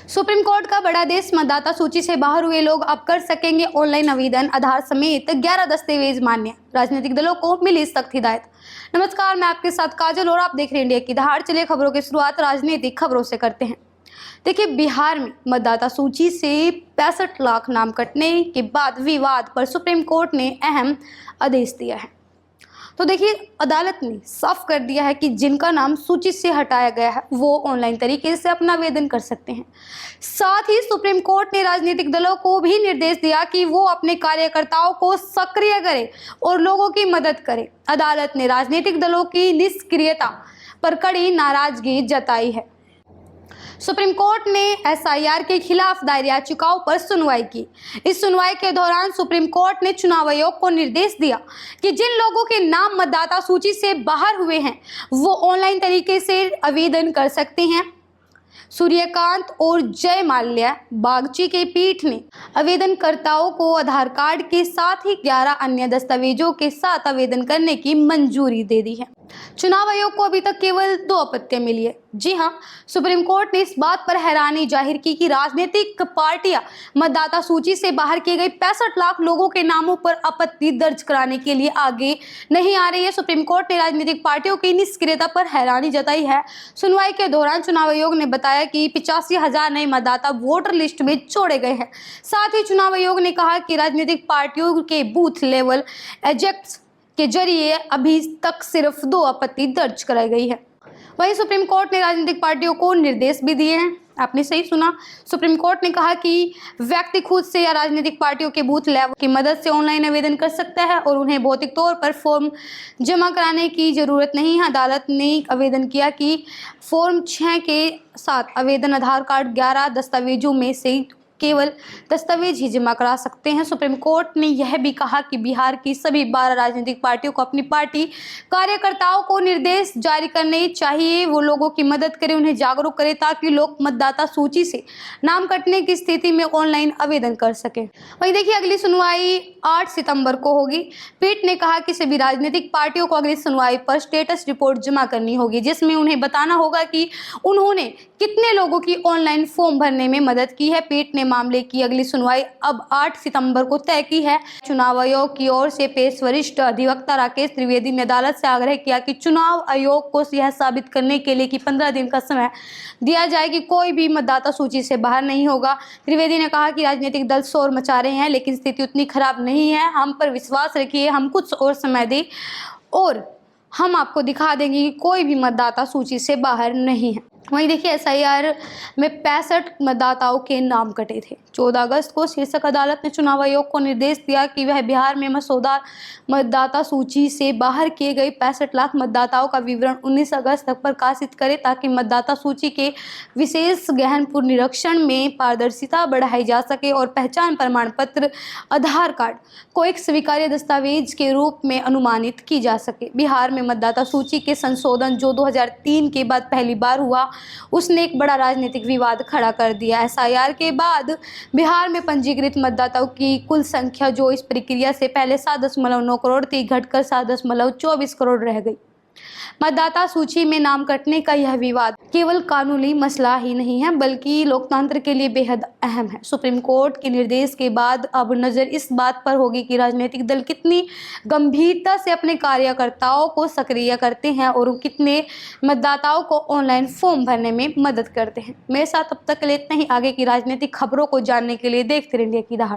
Supreme court का बड़ा आदेश, मतदाता सूची से बाहर हुए लोग अब कर सकेंगे ऑनलाइन आवेदन, आधार समेत 11 दस्तावेज मान्य, राजनीतिक दलों को मिली सख्त हिदायत। नमस्कार, मैं आपके साथ काजल और आप देख रहे हैं इंडिया की दहाड़। चलिए खबरों की शुरुआत राजनीतिक खबरों से करते हैं। देखिए, बिहार में मतदाता सूची से 65 लाख नाम कटने के बाद विवाद पर सुप्रीम कोर्ट ने अहम आदेश दिया है। तो देखिए, अदालत ने साफ कर दिया है कि जिनका नाम सूची से हटाया गया है वो ऑनलाइन तरीके से अपना आवेदन कर सकते हैं। साथ ही सुप्रीम कोर्ट ने राजनीतिक दलों को भी निर्देश दिया कि वो अपने कार्यकर्ताओं को सक्रिय करें और लोगों की मदद करें। अदालत ने राजनीतिक दलों की निष्क्रियता पर कड़ी नाराजगी जताई है। सुप्रीम कोर्ट ने एसआईआर के खिलाफ दायर याचिकाओं पर सुनवाई की। इस सुनवाई के दौरान सुप्रीम कोर्ट ने चुनाव आयोग को निर्देश दिया कि जिन लोगों के नाम मतदाता सूची से बाहर हुए हैं वो ऑनलाइन तरीके से आवेदन कर सकते हैं। सूर्यकांत और जय माल्या बागची के पीठ ने आवेदनकर्ताओं को आधार कार्ड के साथ ही 11 अन्य दस्तावेजों के साथ आवेदन करने की मंजूरी दे दी है। चुनाव आयोग को अभी तक केवल 2 आपत्तियां मिली है। जी हां, सुप्रीम कोर्ट ने इस बात पर हैरानी जाहिर की कि राजनीतिक पार्टियां मतदाता सूची से बाहर किए गए 65 लाख लोगों के नामों पर आपत्ति दर्ज कराने के लिए आगे नहीं आ रही है। सुप्रीम कोर्ट ने राजनीतिक पार्टियों की निष्क्रियता पर हैरानी जताई है। सुनवाई के दौरान चुनाव आयोग ने बताया कि 85,000 नए मतदाता वोटर लिस्ट में जोड़े गए हैं। साथ ही चुनाव आयोग ने कहा कि राजनीतिक पार्टियों के बूथ लेवल एजेक्ट्स के जरिए अभी तक सिर्फ 2 आपत्ति दर्ज कराई गई है। वहीं सुप्रीम कोर्ट ने राजनीतिक पार्टियों को निर्देश भी दिए हैं। आपने सही सुना, सुप्रीम कोर्ट ने कहा कि व्यक्ति खुद से या राजनीतिक पार्टियों के बूथ लेवल की मदद से ऑनलाइन आवेदन कर सकता है और उन्हें भौतिक तौर पर फॉर्म जमा कराने की जरूरत नहीं है। अदालत ने आवेदन किया कि फॉर्म 6 के साथ आवेदन आधार कार्ड 11 दस्तावेजों में से केवल दस्तावेज ही जमा करा सकते हैं। सुप्रीम कोर्ट ने यह भी कहा कि बिहार की सभी 12 राजनीतिक पार्टियों को अपनी पार्टी कार्यकर्ताओं को निर्देश जारी करने चाहिए, वो लोगों की मदद करें, उन्हें जागरूक करें ताकि लोग मतदाता सूची से नाम कटने की स्थिति में ऑनलाइन आवेदन कर सकें। वहीं देखिए, अगली सुनवाई 8 सितंबर को होगी। पीठ ने कहा कि सभी राजनीतिक पार्टियों को अगली सुनवाई पर स्टेटस रिपोर्ट जमा करनी होगी, जिसमें उन्हें बताना होगा कि उन्होंने कितने लोगों की ऑनलाइन फॉर्म भरने में मदद की है। पीठ ने मामले की अगली सुनवाई अब 8 सितंबर को तय की है। चुनाव आयोग की ओर से पेश वरिष्ठ अधिवक्ता राकेश त्रिवेदी ने अदालत से आग्रह किया कि चुनाव आयोग को यह साबित करने के लिए कि 15 दिन का समय दिया जाए कि कोई भी मतदाता सूची से बाहर नहीं होगा। त्रिवेदी ने कहा कि राजनीतिक दल शोर मचा रहे हैं लेकिन स्थिति उतनी खराब नहीं है, हम पर विश्वास रखिए, हम कुछ और समय दें और हम आपको दिखा देंगे कि कोई भी मतदाता सूची से बाहर नहीं है। वहीं देखिए, एसआईआर में 65 मतदाताओं के नाम कटे थे। 14 अगस्त को शीर्षक अदालत ने चुनाव आयोग को निर्देश दिया कि वह बिहार में मसौदा मतदाता सूची से बाहर किए गए 65 लाख मतदाताओं का विवरण 19 अगस्त तक प्रकाशित करे ताकि मतदाता सूची के विशेष गहन पुनरीक्षण में पारदर्शिता बढ़ाई जा सके और पहचान प्रमाण पत्र आधार कार्ड को एक स्वीकार्य दस्तावेज के रूप में अनुमानित की जा सके। बिहार में मतदाता सूची के संशोधन जो 2003 के बाद पहली बार हुआ, उसने एक बड़ा राजनीतिक विवाद खड़ा कर दिया। एसआईआर के बाद बिहार में पंजीकृत मतदाताओं की कुल संख्या जो इस प्रक्रिया से पहले 7.9 करोड़ थी, घटकर 7.24 करोड़ रह गई। मतदाता सूची में नाम कटने का यह विवाद केवल कानूनी मसला ही नहीं है बल्कि लोकतंत्र के लिए बेहद अहम है। सुप्रीम कोर्ट के निर्देश के बाद अब नजर इस बात पर होगी कि राजनीतिक दल कितनी गंभीरता से अपने कार्यकर्ताओं को सक्रिय करते हैं और कितने मतदाताओं को ऑनलाइन फॉर्म भरने में मदद करते हैं। मेरे साथ अब तक के लिए इतना ही। आगे की राजनीतिक खबरों को जानने के लिए देखते रहिए इंडिया की दहाड़।